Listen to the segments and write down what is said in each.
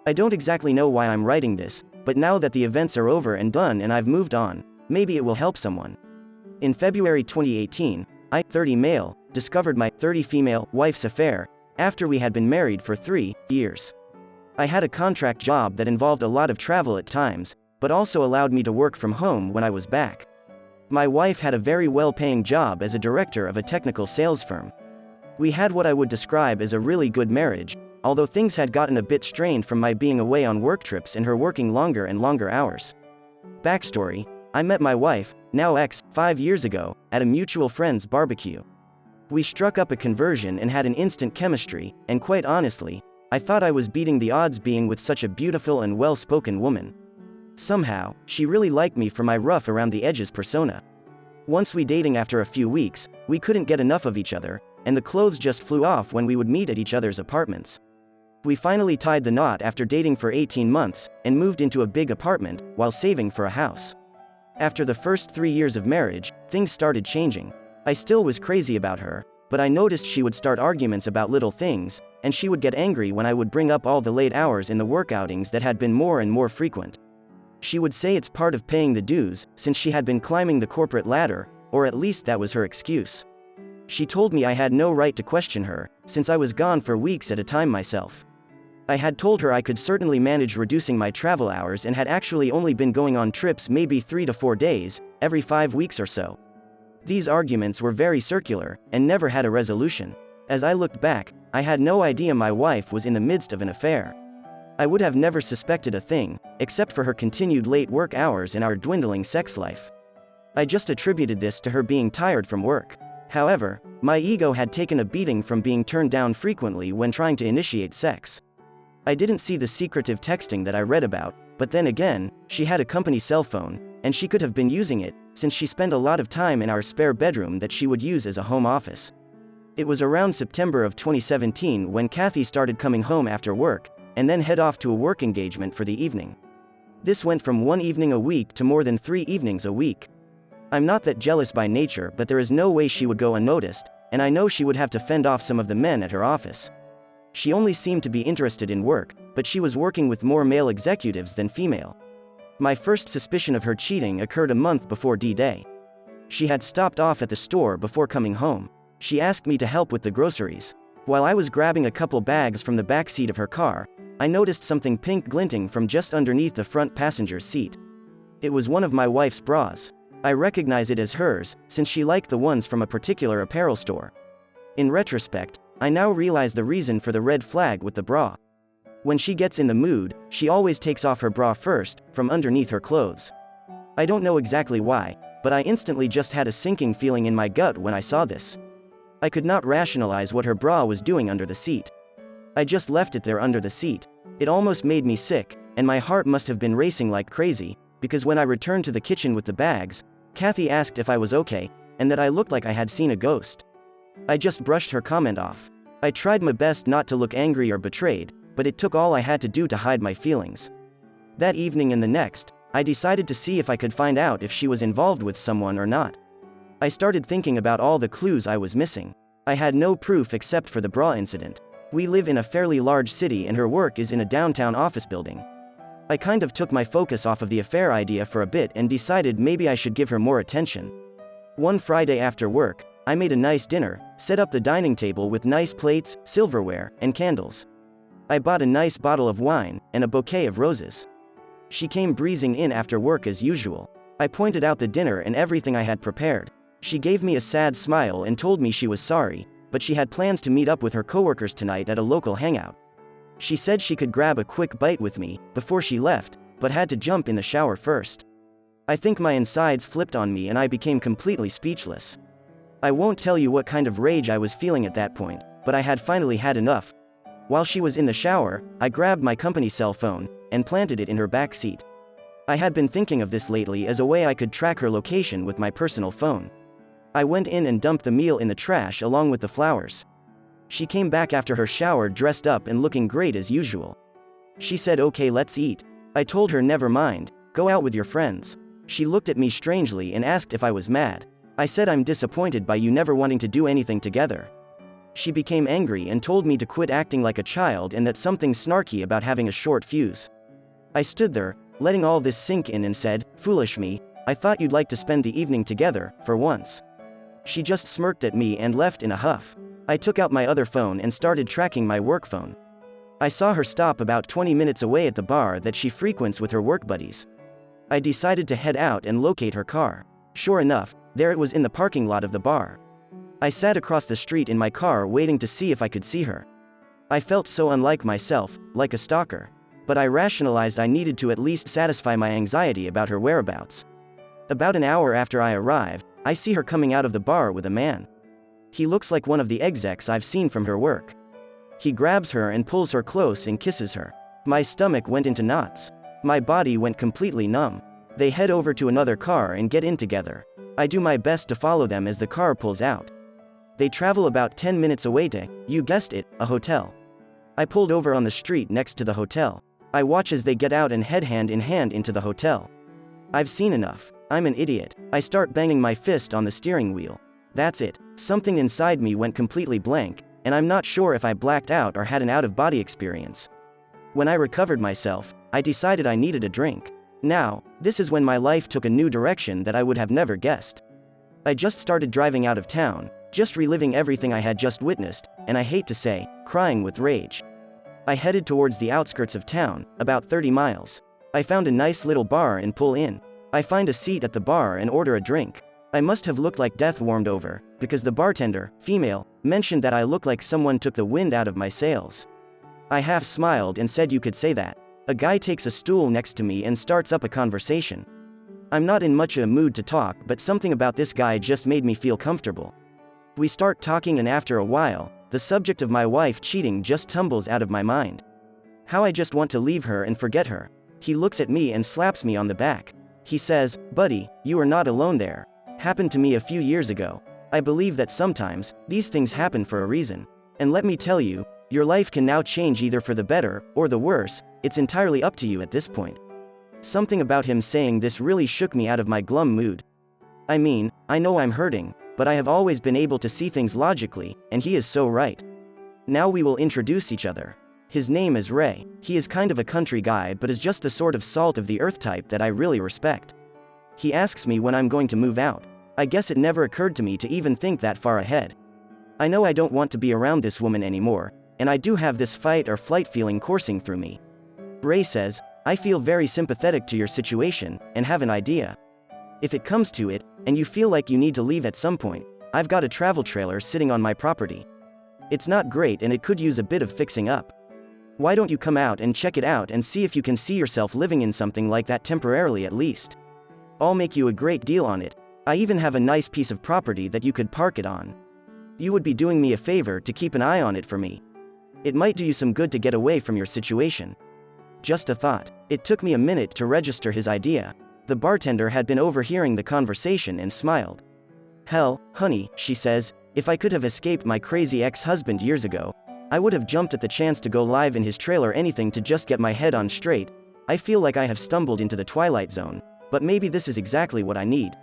I don't exactly know why I'm writing this, but now that the events are over and done and I've moved on, maybe it will help someone. In February 2018, I, 30 male, discovered my 30 female wife's affair after we had been married for 3 years. I had a contract job that involved a lot of travel at times, but also allowed me to work from home when I was back. My wife had a very well-paying job as a director of a technical sales firm. We had what I would describe as a really good marriage, although things had gotten a bit strained from my being away on work trips and her working longer and longer hours. Backstory: I met my wife, now ex, 5 years ago, at a mutual friend's barbecue. We struck up a conversion and had an instant chemistry, and quite honestly, I thought I was beating the odds being with such a beautiful and well-spoken woman. Somehow, she really liked me for my rough around the edges persona. Once we dating after a few weeks, we couldn't get enough of each other, and the clothes just flew off when we would meet at each other's apartments. We finally tied the knot after dating for 18 months, and moved into a big apartment, while saving for a house. After the first 3 years of marriage, things started changing. I still was crazy about her, but I noticed she would start arguments about little things, and she would get angry when I would bring up all the late hours in the work outings that had been more and more frequent. She would say it's part of paying the dues, since she had been climbing the corporate ladder, or at least that was her excuse. She told me I had no right to question her, since I was gone for weeks at a time myself. I had told her I could certainly manage reducing my travel hours and had actually only been going on trips maybe 3 to 4 days, every 5 weeks or so. These arguments were very circular, and never had a resolution. As I looked back, I had no idea my wife was in the midst of an affair. I would have never suspected a thing, except for her continued late work hours and our dwindling sex life. I just attributed this to her being tired from work. However, my ego had taken a beating from being turned down frequently when trying to initiate sex. I didn't see the secretive texting that I read about, but then again, she had a company cell phone, and she could have been using it, since she spent a lot of time in our spare bedroom that she would use as a home office. It was around September of 2017 when Kathy started coming home after work, and then head off to a work engagement for the evening. This went from 1 evening a week to more than 3 evenings a week. I'm not that jealous by nature, but there is no way she would go unnoticed, and I know she would have to fend off some of the men at her office. She only seemed to be interested in work, but she was working with more male executives than female. My first suspicion of her cheating occurred a month before D-Day. She had stopped off at the store before coming home. She asked me to help with the groceries. While I was grabbing a couple bags from the back seat of her car, I noticed something pink glinting from just underneath the front passenger's seat. It was one of my wife's bras. I recognize it as hers, since she liked the ones from a particular apparel store. In retrospect, I now realize the reason for the red flag with the bra. When she gets in the mood, she always takes off her bra first, from underneath her clothes. I don't know exactly why, but I instantly just had a sinking feeling in my gut when I saw this. I could not rationalize what her bra was doing under the seat. I just left it there under the seat. It almost made me sick, and my heart must have been racing like crazy, because when I returned to the kitchen with the bags, Kathy asked if I was okay, and that I looked like I had seen a ghost. I just brushed her comment off. I tried my best not to look angry or betrayed, but it took all I had to do to hide my feelings. That evening and the next, I decided to see if I could find out if she was involved with someone or not. I started thinking about all the clues I was missing. I had no proof except for the bra incident. We live in a fairly large city and her work is in a downtown office building. I kind of took my focus off of the affair idea for a bit and decided maybe I should give her more attention. One Friday after work, I made a nice dinner, set up the dining table with nice plates, silverware, and candles. I bought a nice bottle of wine, and a bouquet of roses. She came breezing in after work as usual. I pointed out the dinner and everything I had prepared. She gave me a sad smile and told me she was sorry, but she had plans to meet up with her coworkers tonight at a local hangout. She said she could grab a quick bite with me before she left, but had to jump in the shower first. I think my insides flipped on me and I became completely speechless. I won't tell you what kind of rage I was feeling at that point, but I had finally had enough. While she was in the shower, I grabbed my company cell phone and planted it in her back seat. I had been thinking of this lately as a way I could track her location with my personal phone. I went in and dumped the meal in the trash along with the flowers. She came back after her shower dressed up and looking great as usual. She said, "Okay, let's eat." I told her never mind, go out with your friends. She looked at me strangely and asked if I was mad. I said I'm disappointed by you never wanting to do anything together. She became angry and told me to quit acting like a child and that something snarky about having a short fuse. I stood there, letting all this sink in and said, "Foolish me, I thought you'd like to spend the evening together, for once." She just smirked at me and left in a huff. I took out my other phone and started tracking my work phone. I saw her stop about 20 minutes away at the bar that she frequents with her work buddies. I decided to head out and locate her car. Sure enough, there it was in the parking lot of the bar. I sat across the street in my car waiting to see if I could see her. I felt so unlike myself, like a stalker. But I rationalized I needed to at least satisfy my anxiety about her whereabouts. About an hour after I arrived, I see her coming out of the bar with a man. He looks like one of the execs I've seen from her work. He grabs her and pulls her close and kisses her. My stomach went into knots. My body went completely numb. They head over to another car and get in together. I do my best to follow them as the car pulls out. They travel about 10 minutes away to, you guessed it, a hotel. I pulled over on the street next to the hotel. I watch as they get out and head hand in hand into the hotel. I've seen enough. I'm an idiot. I start banging my fist on the steering wheel. That's it. Something inside me went completely blank, and I'm not sure if I blacked out or had an out-of-body experience. When I recovered myself, I decided I needed a drink. Now, this is when my life took a new direction that I would have never guessed. I just started driving out of town, just reliving everything I had just witnessed, and I hate to say, crying with rage. I headed towards the outskirts of town, about 30 miles. I found a nice little bar and pull in. I find a seat at the bar and order a drink. I must have looked like death warmed over, because the bartender, female, mentioned that I look like someone took the wind out of my sails. I half smiled and said you could say that. A guy takes a stool next to me and starts up a conversation. I'm not in much of a mood to talk, but something about this guy just made me feel comfortable. We start talking, and after a while, the subject of my wife cheating just tumbles out of my mind. How I just want to leave her and forget her. He looks at me and slaps me on the back. He says, "Buddy, you are not alone there. Happened to me a few years ago. I believe that sometimes, these things happen for a reason. And let me tell you, your life can now change either for the better, or the worse, it's entirely up to you at this point." Something about him saying this really shook me out of my glum mood. I mean, I know I'm hurting, but I have always been able to see things logically, and he is so right. Now we will introduce each other. His name is Ray. He is kind of a country guy but is just the sort of salt of the earth type that I really respect. He asks me when I'm going to move out. I guess it never occurred to me to even think that far ahead. I know I don't want to be around this woman anymore, and I do have this fight or flight feeling coursing through me. Ray says, "I feel very sympathetic to your situation, and have an idea. If it comes to it, and you feel like you need to leave at some point, I've got a travel trailer sitting on my property. It's not great and it could use a bit of fixing up. Why don't you come out and check it out and see if you can see yourself living in something like that temporarily at least? I'll make you a great deal on it. I even have a nice piece of property that you could park it on. You would be doing me a favor to keep an eye on it for me. It might do you some good to get away from your situation." Just a thought. It took me a minute to register his idea. The bartender had been overhearing the conversation and smiled. "Hell, honey," she says, "if I could have escaped my crazy ex-husband years ago, I would have jumped at the chance to go live in his trailer, anything to just get my head on straight. I feel like I have stumbled into the twilight zone, but maybe this is exactly what I need."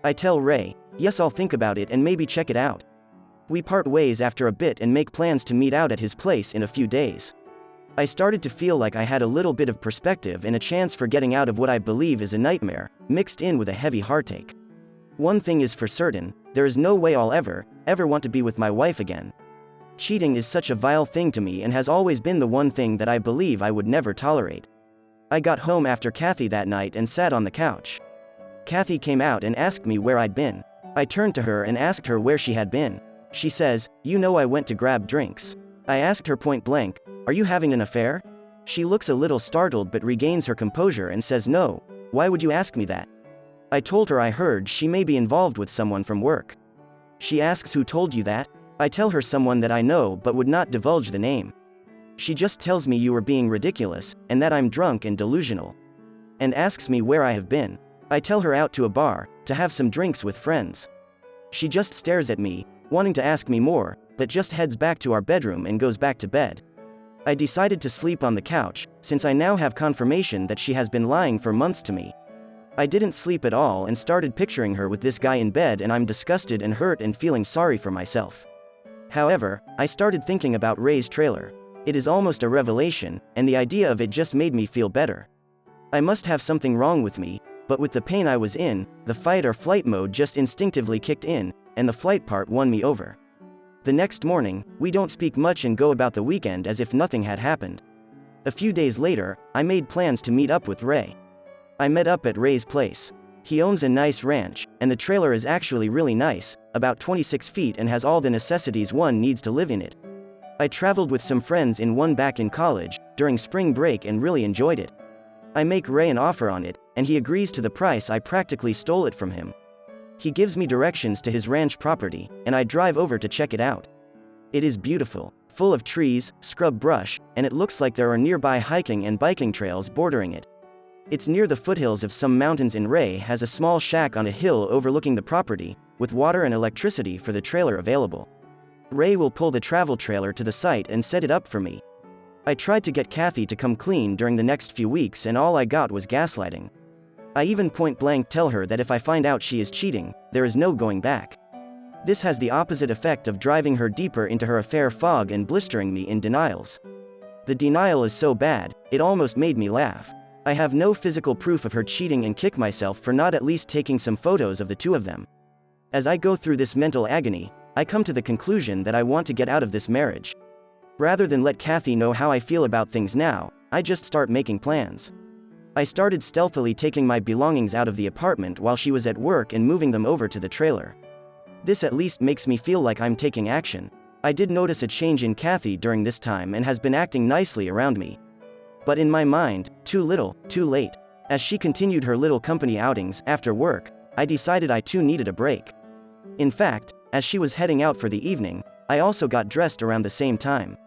I tell Ray, "Yes, I'll think about it and maybe check it out." We part ways after a bit and make plans to meet out at his place in a few days. I started to feel like I had a little bit of perspective and a chance for getting out of what I believe is a nightmare, mixed in with a heavy heartache. One thing is for certain, there is no way I'll ever want to be with my wife again. Cheating is such a vile thing to me and has always been the one thing that I believe I would never tolerate. I got home after Kathy that night and sat on the couch. Kathy came out and asked me where I'd been. I turned to her and asked her where she had been. She says, "You know I went to grab drinks." I asked her point blank, "Are you having an affair?" She looks a little startled but regains her composure and says, "No, why would you ask me that?" I told her I heard she may be involved with someone from work. She asks, "Who told you that?" I tell her someone that I know but would not divulge the name. She just tells me you are being ridiculous, and that I'm drunk and delusional. And asks me where I have been. I tell her out to a bar, to have some drinks with friends. She just stares at me, wanting to ask me more, but just heads back to our bedroom and goes back to bed. I decided to sleep on the couch, since I now have confirmation that she has been lying for months to me. I didn't sleep at all and started picturing her with this guy in bed, and I'm disgusted and hurt and feeling sorry for myself. However, I started thinking about Ray's trailer. It is almost a revelation, and the idea of it just made me feel better. I must have something wrong with me, but with the pain I was in, the fight or flight mode just instinctively kicked in, and the flight part won me over. The next morning, we don't speak much and go about the weekend as if nothing had happened. A few days later, I made plans to meet up with Ray. I met up at Ray's place. He owns a nice ranch, and the trailer is actually really nice, about 26 feet and has all the necessities one needs to live in it. I traveled with some friends in one back in college, during spring break and really enjoyed it. I make Ray an offer on it, and he agrees to the price. I practically stole it from him. He gives me directions to his ranch property, and I drive over to check it out. It is beautiful, full of trees, scrub brush, and it looks like there are nearby hiking and biking trails bordering it. It's near the foothills of some mountains, and Ray has a small shack on a hill overlooking the property, with water and electricity for the trailer available. Ray will pull the travel trailer to the site and set it up for me. I tried to get Kathy to come clean during the next few weeks, and all I got was gaslighting. I even point blank tell her that if I find out she is cheating, there is no going back. This has the opposite effect of driving her deeper into her affair fog and blistering me in denials. The denial is so bad, it almost made me laugh. I have no physical proof of her cheating and kick myself for not at least taking some photos of the two of them. As I go through this mental agony, I come to the conclusion that I want to get out of this marriage. Rather than let Kathy know how I feel about things now, I just start making plans. I started stealthily taking my belongings out of the apartment while she was at work and moving them over to the trailer. This at least makes me feel like I'm taking action. I did notice a change in Kathy during this time and has been acting nicely around me. But in my mind, too little, too late. As she continued her little company outings after work, I decided I too needed a break. In fact, as she was heading out for the evening, I also got dressed around the same time.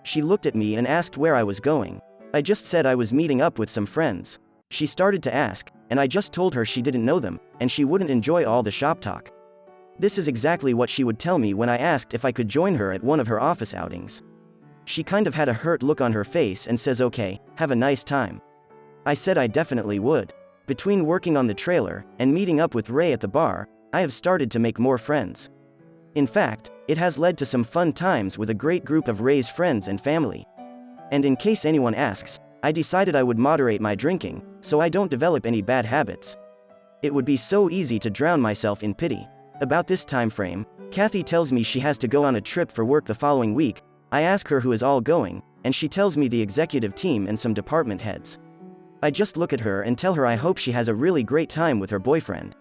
She looked at me and asked where I was going. I just said I was meeting up with some friends. She started to ask, and I just told her she didn't know them, and she wouldn't enjoy all the shop talk. This is exactly what she would tell me when I asked if I could join her at one of her office outings. She kind of had a hurt look on her face and says, "Okay, have a nice time." I said I definitely would. Between working on the trailer and meeting up with Ray at the bar, I have started to make more friends. In fact, it has led to some fun times with a great group of Ray's friends and family. And in case anyone asks, I decided I would moderate my drinking, so I don't develop any bad habits. It would be so easy to drown myself in pity. About this time frame, Kathy tells me she has to go on a trip for work the following week. I ask her who is all going, and she tells me the executive team and some department heads. I just look at her and tell her I hope she has a really great time with her boyfriend.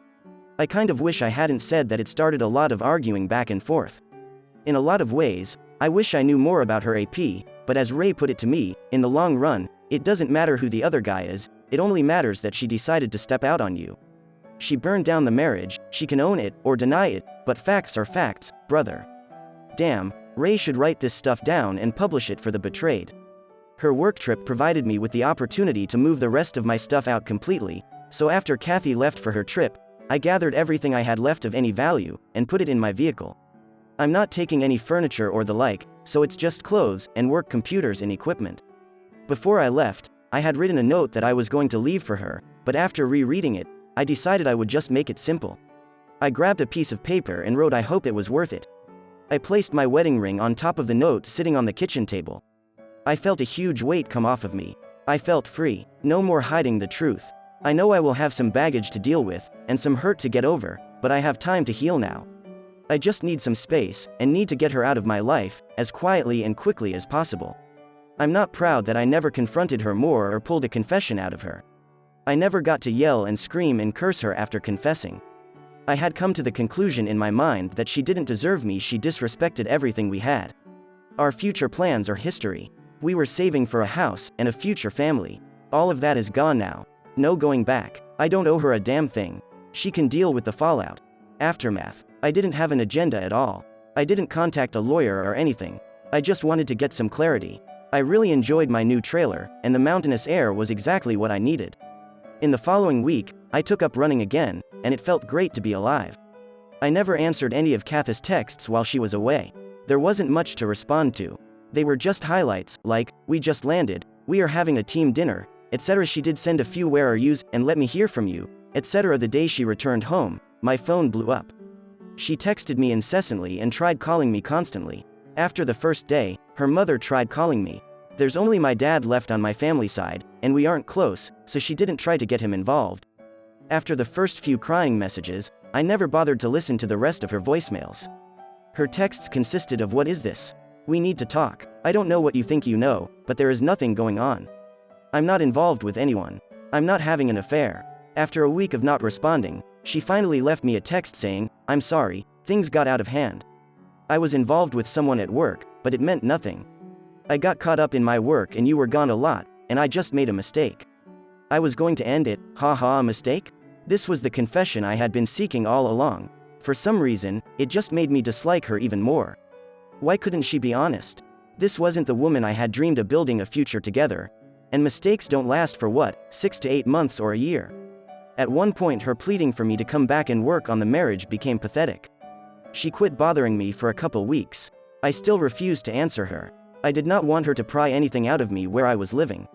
I kind of wish I hadn't said that. It started a lot of arguing back and forth. In a lot of ways, I wish I knew more about her AP, but as Ray put it to me, in the long run, it doesn't matter who the other guy is, it only matters that she decided to step out on you. She burned down the marriage, she can own it, or deny it, but facts are facts, brother. Damn, Ray should write this stuff down and publish it for the betrayed. Her work trip provided me with the opportunity to move the rest of my stuff out completely, so after Kathy left for her trip, I gathered everything I had left of any value, and put it in my vehicle. I'm not taking any furniture or the like, so it's just clothes and work computers and equipment. Before I left, I had written a note that I was going to leave for her, but after rereading it, I decided I would just make it simple. I grabbed a piece of paper and wrote I hope it was worth it. I placed my wedding ring on top of the note sitting on the kitchen table. I felt a huge weight come off of me. I felt free, no more hiding the truth. I know I will have some baggage to deal with, and some hurt to get over, but I have time to heal now. I just need some space, and need to get her out of my life, as quietly and quickly as possible. I'm not proud that I never confronted her more or pulled a confession out of her. I never got to yell and scream and curse her after confessing. I had come to the conclusion in my mind that she didn't deserve me. She disrespected everything we had. Our future plans are history. We were saving for a house and a future family. All of that is gone now. No going back. I don't owe her a damn thing. She can deal with the fallout. Aftermath. I didn't have an agenda at all. I didn't contact a lawyer or anything. I just wanted to get some clarity. I really enjoyed my new trailer, and the mountainous air was exactly what I needed. In the following week, I took up running again, and it felt great to be alive. I never answered any of Kathy's texts while she was away. There wasn't much to respond to. They were just highlights, like, "We just landed," "We are having a team dinner," etc. She did send a few "Where are yous," and "Let me hear from you," etc. The day she returned home, my phone blew up. She texted me incessantly and tried calling me constantly. After the first day, her mother tried calling me. There's only my dad left on my family side, and we aren't close, so she didn't try to get him involved. After the first few crying messages, I never bothered to listen to the rest of her voicemails. Her texts consisted of, "What is this? We need to talk. I don't know what you think you know, but there is nothing going on. I'm not involved with anyone. I'm not having an affair." After a week of not responding, she finally left me a text saying, "I'm sorry, things got out of hand. I was involved with someone at work, but it meant nothing. I got caught up in my work and you were gone a lot, and I just made a mistake. I was going to end it, a mistake?" This was the confession I had been seeking all along. For some reason, it just made me dislike her even more. Why couldn't she be honest? This wasn't the woman I had dreamed of building a future together. And mistakes don't last for 6 to 8 months or a year. At one point, her pleading for me to come back and work on the marriage became pathetic. She quit bothering me for a couple weeks. I still refused to answer her. I did not want her to pry anything out of me where I was living.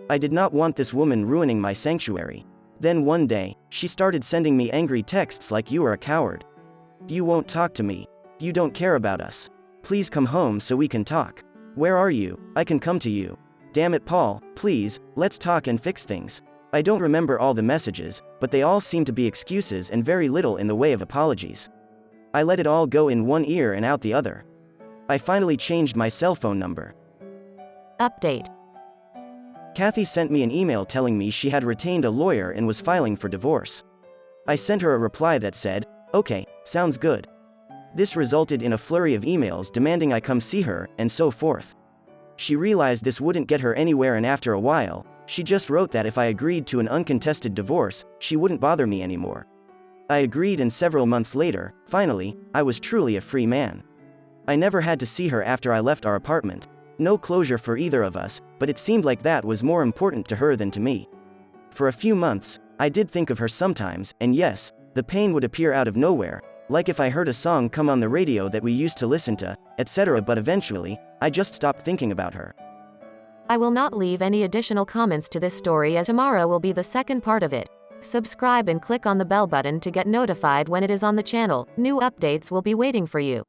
I did not want this woman ruining my sanctuary. Then one day, she started sending me angry texts like, "You are a coward. You won't talk to me. You don't care about us. Please come home so we can talk. Where are you? I can come to you. Damn it, Paul, please, let's talk and fix things." I don't remember all the messages, but they all seem to be excuses and very little in the way of apologies. I let it all go in one ear and out the other. I finally changed my cell phone number. Update. Kathy sent me an email telling me she had retained a lawyer and was filing for divorce. I sent her a reply that said, "Okay, sounds good." This resulted in a flurry of emails demanding I come see her, and so forth. She realized this wouldn't get her anywhere, and after a while, she just wrote that if I agreed to an uncontested divorce, she wouldn't bother me anymore. I agreed, and several months later, finally, I was truly a free man. I never had to see her after I left our apartment. No closure for either of us, but it seemed like that was more important to her than to me. For a few months, I did think of her sometimes, and yes, the pain would appear out of nowhere, like if I heard a song come on the radio that we used to listen to, etc., but eventually, I just stopped thinking about her. I will not leave any additional comments to this story, as tomorrow will be the second part of it. Subscribe and click on the bell button to get notified when it is on the channel. New updates will be waiting for you.